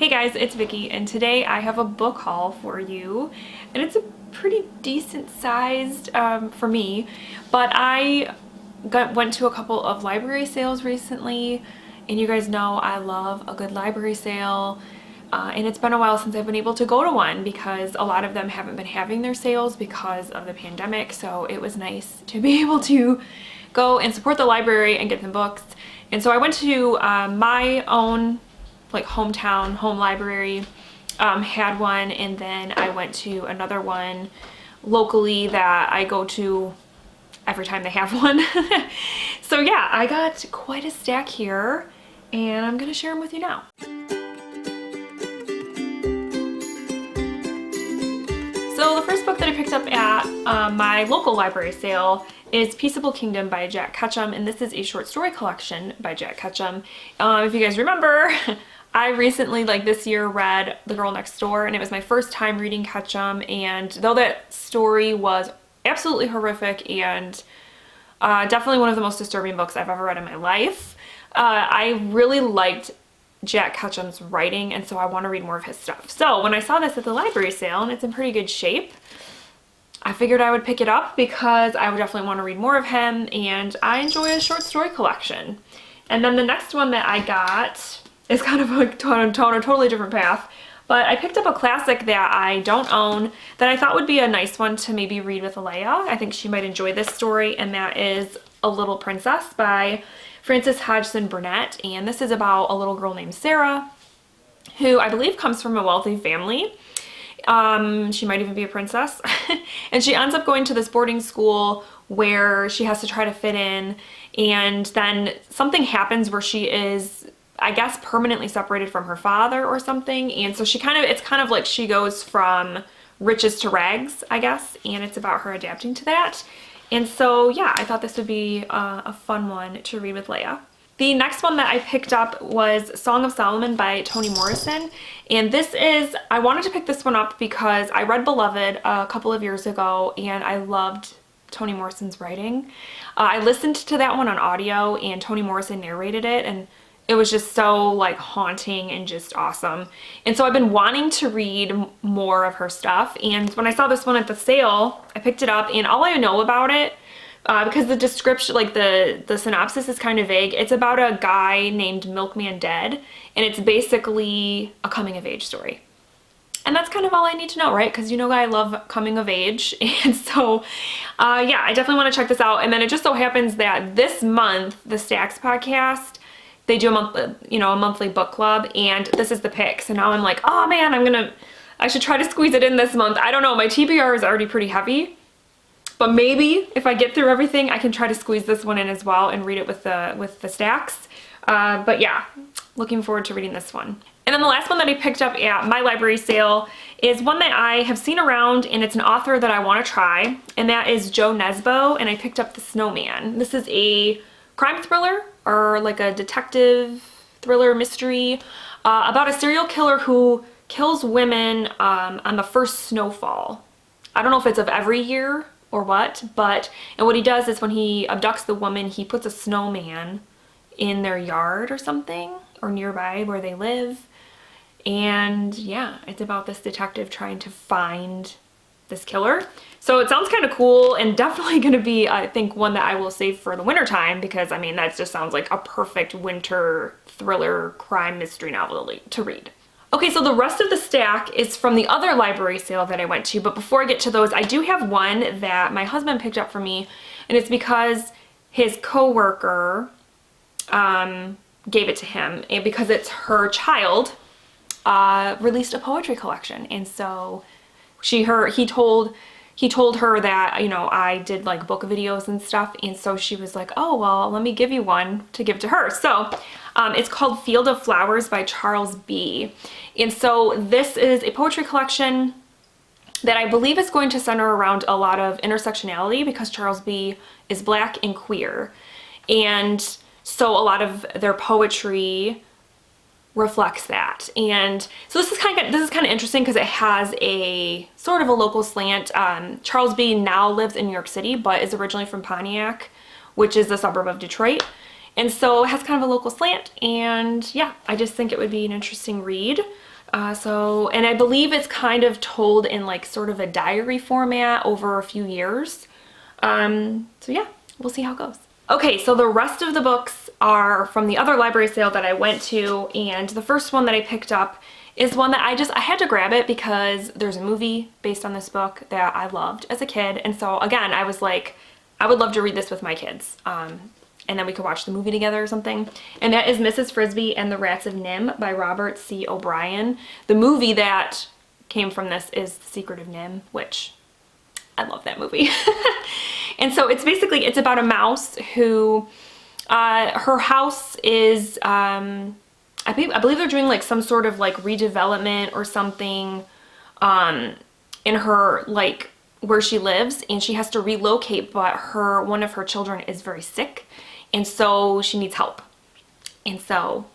Hey guys, it's Vicky, and today I have a book haul for you, and it's a pretty decent sized for me, but I went to a couple of library sales recently, and you guys know I love a good library sale, and it's been a while since I've been able to go to one because a lot of them haven't been having their sales because of the pandemic, so it was nice to be able to go and support the library and get them books. And so I went to my own hometown home library, had one, and then I went to another one locally that I go to every time they have one. So yeah, I got quite a stack here and I'm gonna share them with you now. So the first book that I picked up at my local library sale is Peaceable Kingdom by Jack Ketchum, and this is a short story collection by Jack Ketchum. If you guys remember, I recently, this year, read The Girl Next Door, and it was my first time reading Ketchum, and though that story was absolutely horrific and definitely one of the most disturbing books I've ever read in my life, I really liked Jack Ketchum's writing, and so I want to read more of his stuff. So when I saw this at the library sale, and it's in pretty good shape, I figured I would pick it up because I would definitely want to read more of him, and I enjoy a short story collection. And then the next one that I got is kind of a totally different path, but I picked up a classic that I don't own that I thought would be a nice one to maybe read with Alea. I think she might enjoy this story, and that is A Little Princess by Frances Hodgson Burnett, and this is about a little girl named Sarah who I believe comes from a wealthy family. She might even be a princess. And she ends up going to this boarding school where she has to try to fit in, and then something happens where she is, I guess, permanently separated from her father or something, and so it's kind of like she goes from riches to rags, I guess, and it's about her adapting to that. And so yeah, I thought this would be a fun one to read with Leia. The next one that I picked up was Song of Solomon by Toni Morrison, and I wanted to pick this one up because I read Beloved a couple of years ago and I loved Toni Morrison's writing. I listened to that one on audio and Toni Morrison narrated it, and it was just so haunting and just awesome. And so I've been wanting to read more of her stuff, and when I saw this one at the sale, I picked it up, and all I know about it, because the description, the synopsis is kind of vague, it's about a guy named Milkman Dead, and it's basically a coming of age story. And that's kind of all I need to know, right? Because you know I love coming of age, and so yeah, I definitely want to check this out. And then it just so happens that this month, the Stacks podcast, they do a monthly book club, and this is the pick. So now I'm like, oh man, I should try to squeeze it in this month. I don't know, my TBR is already pretty heavy, but maybe if I get through everything, I can try to squeeze this one in as well and read it with the Stacks. But yeah, looking forward to reading this one. And then the last one that I picked up at my library sale is one that I have seen around, and it's an author that I want to try, and that is Jo Nesbø, and I picked up The Snowman. This is a crime thriller, or a detective thriller mystery, about a serial killer who kills women on the first snowfall. I don't know if it's of every year or what, and what he does is when he abducts the woman, he puts a snowman in their yard or something, or nearby where they live. And yeah, it's about this detective trying to find this killer. So it sounds kind of cool, and definitely going to be, I think, one that I will save for the winter time, because I mean, that just sounds like a perfect winter thriller crime mystery novel to read. Okay, so the rest of the stack is from the other library sale that I went to, but before I get to those, I do have one that my husband picked up for me, and it's because his coworker gave it to him, and because it's her child released a poetry collection, and so he told her that, I did book videos and stuff, and so she was like, oh well, let me give you one to give to her. So it's called Field of Flowers by Charles B. And so this is a poetry collection that I believe is going to center around a lot of intersectionality, because Charles B is Black and queer, and so a lot of their poetry reflects that. And so this is kind of interesting because it has a sort of a local slant. Charles B now lives in New York City, but is originally from Pontiac, which is a suburb of Detroit. And so it has kind of a local slant, and yeah, I just think it would be an interesting read. And I believe it's kind of told in like sort of a diary format over a few years. So yeah, we'll see how it goes. Okay, so the rest of the books are from the other library sale that I went to, and the first one that I picked up is one that I had to grab it because there's a movie based on this book that I loved as a kid. And so again, I was like, I would love to read this with my kids. And then we could watch the movie together or something. And that is Mrs. Frisbee and the Rats of Nim by Robert C. O'Brien. The movie that came from this is The Secret of Nim, which I love that movie. And so it's basically, it's about a mouse who, her house is, I believe they're doing like some sort of like redevelopment or something in her, like where she lives, and she has to relocate, but one of her children is very sick. And so she needs help. And so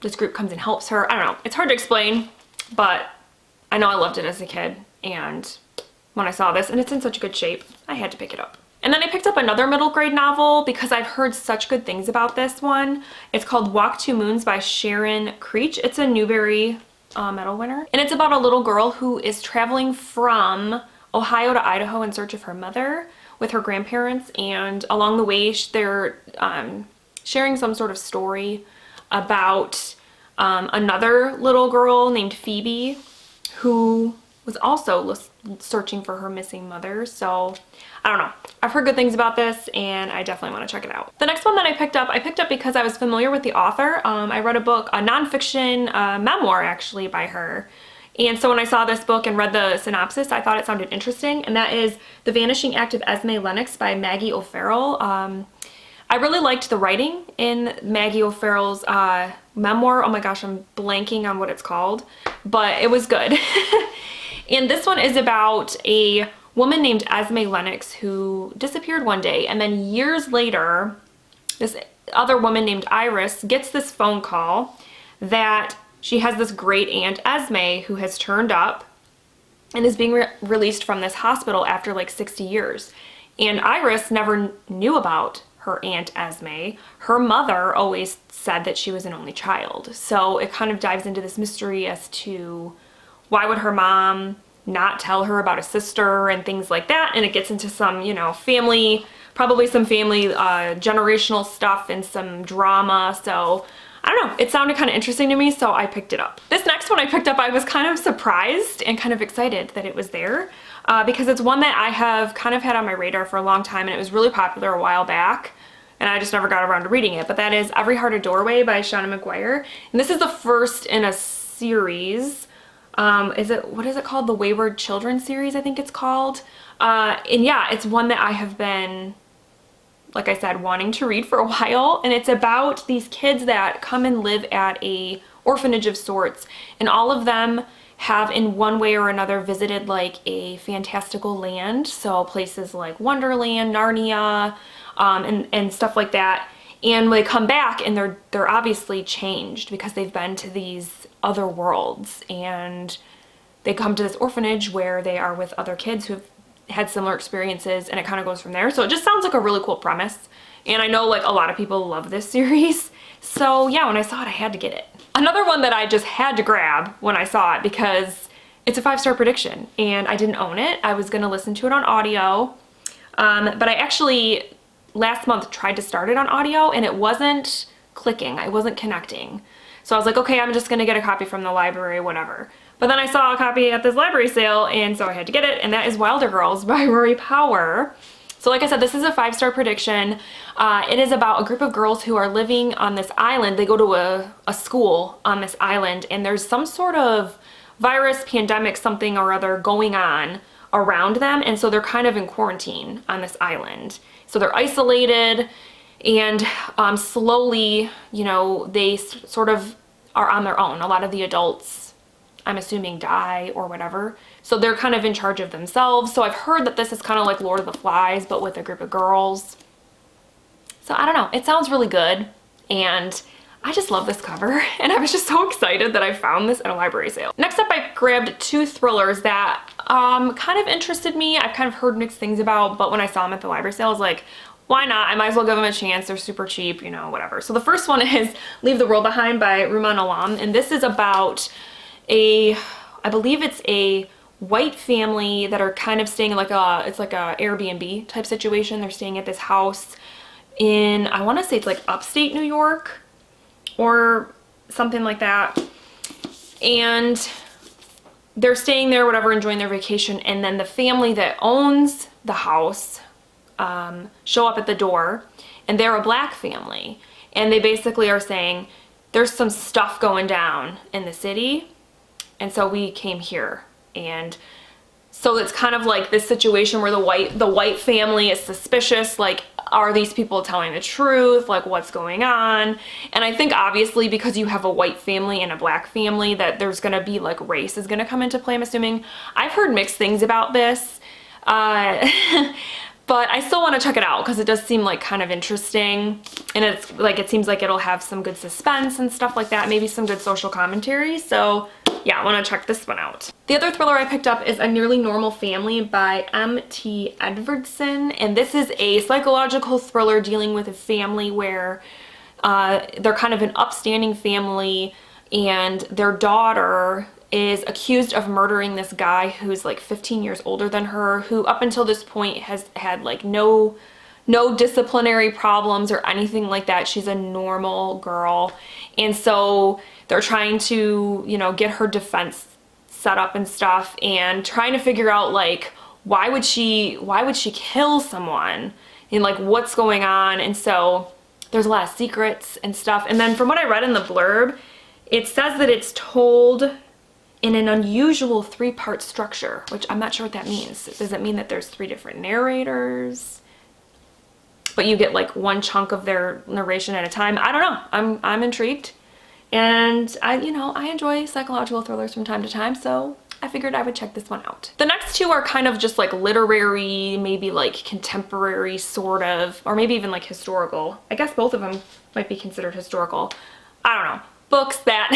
this group comes and helps her. I don't know. It's hard to explain, but I know I loved it as a kid. And when I saw this, and it's in such good shape, I had to pick it up. And then I picked up another middle grade novel because I've heard such good things about this one. It's called Walk Two Moons by Sharon Creech. It's a Newbery Medal winner. And it's about a little girl who is traveling from Ohio to Idaho in search of her mother with her grandparents, and along the way they're sharing some sort of story about another little girl named Phoebe who was also searching for her missing mother. So I don't know. I've heard good things about this, and I definitely want to check it out. The next one that I picked up because I was familiar with the author. I read a book, a nonfiction memoir actually by her. And so when I saw this book and read the synopsis, I thought it sounded interesting, and that is The Vanishing Act of Esme Lennox by Maggie O'Farrell. I really liked the writing in Maggie O'Farrell's memoir. Oh my gosh, I'm blanking on what it's called, but it was good. And this one is about a woman named Esme Lennox who disappeared one day, and then years later, this other woman named Iris gets this phone call that she has this great aunt Esme who has turned up and is being released from this hospital after like 60 years. And Iris never knew about her aunt Esme. Her mother always said that she was an only child. So it kind of dives into this mystery as to why would her mom not tell her about a sister and things like that. And it gets into some, you know, probably some family generational stuff and some drama. So I don't know, it sounded kind of interesting to me, so I picked it up. This next one I picked up, I was kind of surprised and kind of excited that it was there because it's one that I have kind of had on my radar for a long time, and it was really popular a while back, and I just never got around to reading it. But that is Every Heart a Doorway by Shauna McGuire. And this is the first in a series. What is it called? The Wayward Children series, I think it's called. And yeah, it's one that I have been, like I said, wanting to read for a while. And it's about these kids that come and live at a orphanage of sorts, and all of them have in one way or another visited like a fantastical land. So places like Wonderland, Narnia, and stuff like that. And when they come back, and they're obviously changed because they've been to these other worlds, and they come to this orphanage where they are with other kids who have had similar experiences, and it kind of goes from there. So it just sounds like a really cool premise, and I know like a lot of people love this series. So yeah, when I saw it, I had to get it. Another one that I just had to grab when I saw it because it's a 5-star prediction, and I didn't own it. I was gonna listen to it on audio, but I actually last month tried to start it on audio, and it wasn't clicking. I wasn't connecting. So I was like, okay, I'm just gonna get a copy from the library, whatever. But then I saw a copy at this library sale, and so I had to get it, and that is Wilder Girls by Rory Power. So like I said, this is a 5-star prediction. It is about a group of girls who are living on this island. They go to a school on this island, and there's some sort of virus, pandemic, something or other going on around them, and so they're kind of in quarantine on this island. So they're isolated, and slowly, you know, they sort of are on their own. A lot of the adults, I'm assuming, die or whatever. So they're kind of in charge of themselves. So I've heard that this is kind of like Lord of the Flies, but with a group of girls. So I don't know, it sounds really good, and I just love this cover, and I was just so excited that I found this at a library sale. Next up, I grabbed 2 thrillers that kind of interested me. I've kind of heard mixed things about, but when I saw them at the library sale, I was like, why not? I might as well give them a chance. They're super cheap, you know, whatever. So the first one is Leave the World Behind by Rumaan Alam, and this is about I believe it's a white family that are kind of staying in like it's like a Airbnb type situation. They're staying at this house in, I want to say it's like upstate New York or something like that. And they're staying there, whatever, enjoying their vacation. And then the family that owns the house show up at the door, and they're a black family. And they basically are saying, there's some stuff going down in the city, and so we came here. And so it's kind of like this situation where the white family is suspicious, like, are these people telling the truth? Like, what's going on? And I think obviously because you have a white family and a black family that there's gonna be like race is gonna come into play, I'm assuming. I've heard mixed things about this. But I still want to check it out because it does seem like kind of interesting, and it's like, it seems like it'll have some good suspense and stuff like that, maybe some good social commentary. So yeah, I want to check this one out. The other thriller I picked up is A Nearly Normal Family by M.T. Edvardson, and this is a psychological thriller dealing with a family where they're kind of an upstanding family, and their daughter is accused of murdering this guy who's like 15 years older than her, who up until this point has had like no disciplinary problems or anything like that. She's a normal girl. And so they're trying to, you know, get her defense set up and stuff, and trying to figure out like, why would she kill someone, and like what's going on. And so there's a lot of secrets and stuff. And then from what I read in the blurb, it says that it's told in an unusual 3-part structure, which I'm not sure what that means. Does it mean that there's 3 different narrators, but you get like one chunk of their narration at a time? I don't know. I'm intrigued, and I enjoy psychological thrillers from time to time, so I figured I would check this one out. The next 2 are kind of just like literary, maybe like contemporary sort of, or maybe even like historical. I guess both of them might be considered historical. I don't know. Books that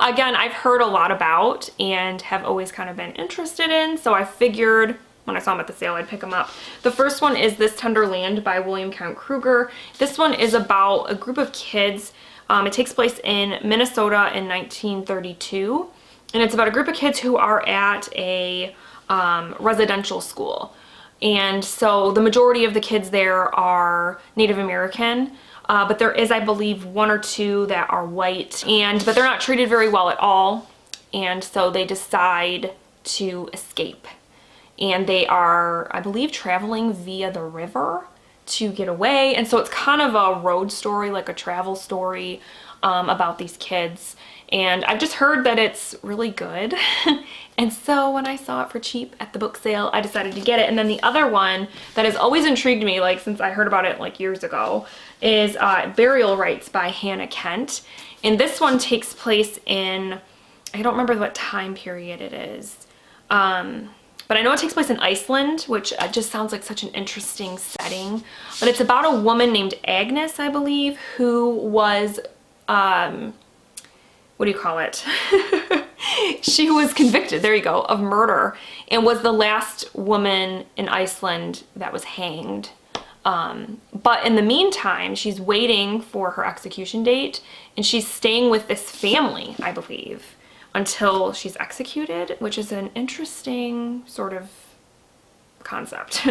again, I've heard a lot about and have always kind of been interested in, so I figured when I saw them at the sale I'd pick them up. The first one is This Tender Land by William Count Kruger. This one is about a group of kids. It takes place in Minnesota in 1932, and it's about a group of kids who are at a residential school. And so the majority of the kids there are Native American, but there is, I believe, 1 or 2 that are white, but they're not treated very well at all, and so they decide to escape. And they are, I believe, traveling via the river to get away, and so it's kind of a road story, like a travel story about these kids. And I've just heard that it's really good. And so when I saw it for cheap at the book sale, I decided to get it. And then the other one that has always intrigued me, like since I heard about it like years ago, is Burial Rites by Hannah Kent. And this one takes place in, I don't remember what time period it is, but I know it takes place in Iceland, which just sounds like such an interesting setting. But it's about a woman named Agnes, I believe, who was, what do you call it? She was convicted, there you go, of murder, and was the last woman in Iceland that was hanged. But in the meantime, she's waiting for her execution date, and she's staying with this family, I believe, until she's executed, which is an interesting sort of concept.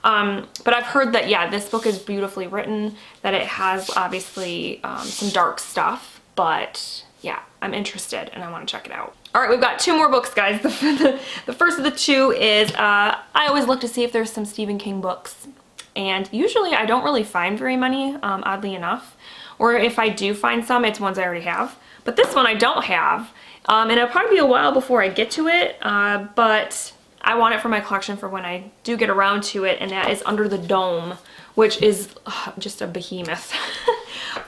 But I've heard that, yeah, this book is beautifully written, that it has obviously some dark stuff, but yeah, I'm interested and I want to check it out. All right, we've got 2 more books, guys. The first of the 2 is, I always look to see if there's some Stephen King books, and usually I don't really find very many, oddly enough, or if I do find some, it's ones I already have. But this one I don't have, and it'll probably be a while before I get to it, but I want it for my collection for when I do get around to it, and that is Under the Dome, which is just a behemoth.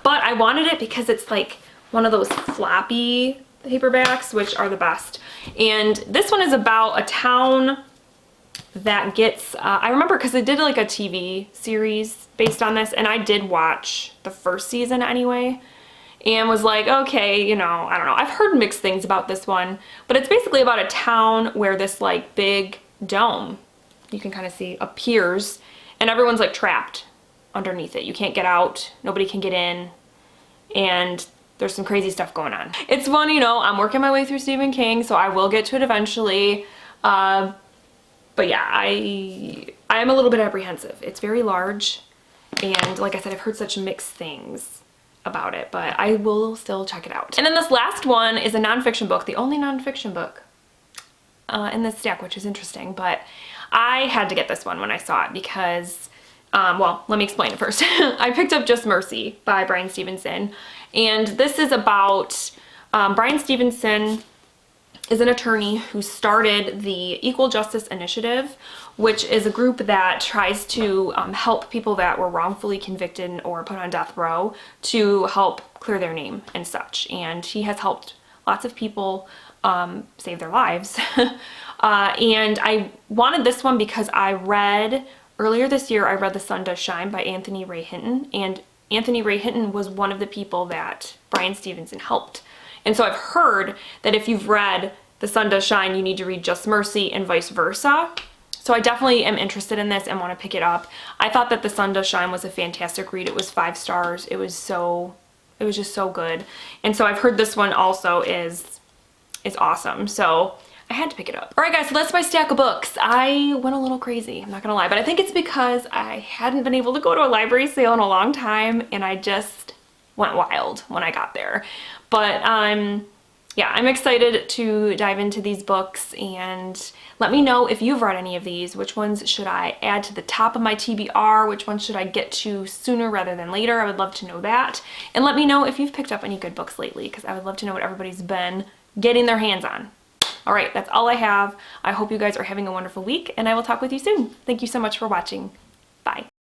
But I wanted it because it's like one of those floppy paperbacks, which are the best. And this one is about a town that gets, I remember because they did like a TV series based on this, and I did watch the first season anyway, and was like, okay, you know, I don't know. I've heard mixed things about this one, but it's basically about a town where this like big dome, you can kind of see, appears, and everyone's like trapped underneath it. You can't get out, nobody can get in, and there's some crazy stuff going on. It's fun, you know, I'm working my way through Stephen King, so I will get to it eventually. But yeah, I am a little bit apprehensive. It's very large, and like I said, I've heard such mixed things about it, but I will still check it out. And then this last one is a nonfiction book, the only nonfiction book in this stack, which is interesting, but I had to get this one when I saw it because, well, let me explain it first. I picked up Just Mercy by Bryan Stevenson, and this is about Bryan Stevenson is an attorney who started the Equal Justice Initiative, which is a group that tries to help people that were wrongfully convicted or put on death row to help clear their name and such. And he has helped lots of people save their lives. And I wanted this one because earlier this year, I read The Sun Does Shine by Anthony Ray Hinton, and Anthony Ray Hinton was one of the people that Bryan Stevenson helped. And so I've heard that if you've read The Sun Does Shine, you need to read Just Mercy and vice versa. So I definitely am interested in this and want to pick it up. I thought that The Sun Does Shine was a fantastic read. It was 5 stars. It was just so good. And so I've heard this one also is awesome. So I had to pick it up. All right, guys, so that's my stack of books. I went a little crazy, I'm not gonna lie, but I think it's because I hadn't been able to go to a library sale in a long time, and I just went wild when I got there. But yeah, I'm excited to dive into these books, and let me know if you've read any of these. Which ones should I add to the top of my TBR? Which ones should I get to sooner rather than later? I would love to know that. And let me know if you've picked up any good books lately, because I would love to know what everybody's been getting their hands on. All right, that's all I have. I hope you guys are having a wonderful week, and I will talk with you soon. Thank you so much for watching. Bye.